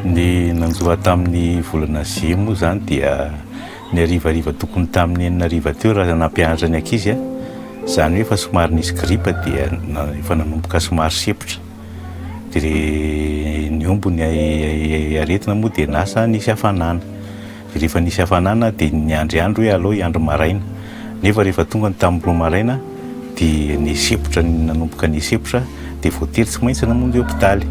Ny nanjoa tamin'ny volana Juillet moa zany dia ny arivariva tokony tamin'ny 9 teo raha nampianatra ny ankizy zany hoe fa somary nisy gripa dia efa nanomboka somary sepotra dia ny ombony aretina moa dia nasa nisy hafanana. Rehefa nisy hafanana dia ny andro hoe aleo hiandro maraina, nefa rehefa tonga ny tamin'ny roa maraina dia ny sepotra nanomboka ny sepotra dia voatery tsy maintsy namonjy hôpitaly.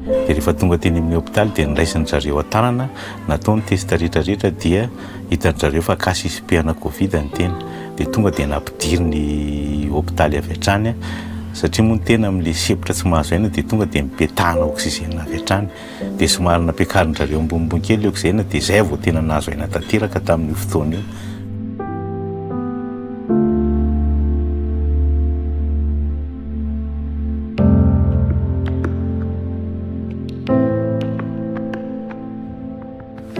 Dia rehefa tonga teny amin'ny hôpitaly dia niraisiny zareo an-tanana, natao ny testa rehetrarehetra dia hitan'ny zareo fa kasisipehana Covid ny tena. Dia tonga dia nampidiry ny hôpitaly avy hatrany satria moa ny tena amin'ilay sepotra tsy mahazo aina dia tonga dia mipetahana oksizena avy hatrany. Dia somary nampiakarin zareo ambonimbony kely oksizena dia izay vao tena nahazo aina tanteraka tamin'io fotoana io.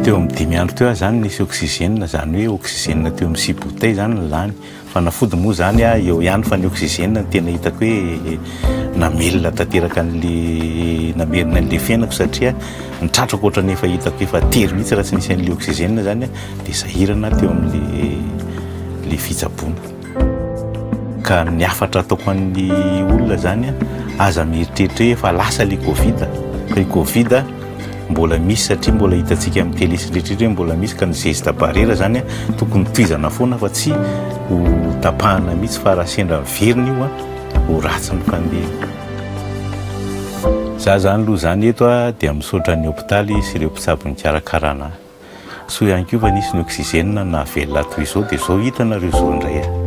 Teo amin'ny 5 andro teo zany nisy oksizena, zany hoe oksizena teo amin'ny 6 bouteille zany nilany. Fa nafody moa zany eo ihany fa ny oksizena ny tena hitako hoe namelona tanteraka namerina an'ilay fiainako satria nitratrako ohatrany efa hitako efa tery mihitsy raha tsy nisy an'ilay oksizena zany dia sahirana teo amin'ilay fitsaboana. Ka ny afatra ataoko an'ny olona zany aza mieritreritra hoe efa lasa ilay Covid. Fa i Covid mbola misy satria mbola hitantsika amin'ny télé sy rehetrarehetra mbola misy ka ny geste barrière zany tokony tohizana foana fa tsy ho tapahana mihitsy fa raha sendra miverina io ho ratsy ny fandeha. Za zany aloha zany eto dia misaotra ny hôpitaly sy ireo mpitsabo nikarakarana. So ihany koa fa nisy ny oksizena na velona toy izao dia izao hitanareo izao indray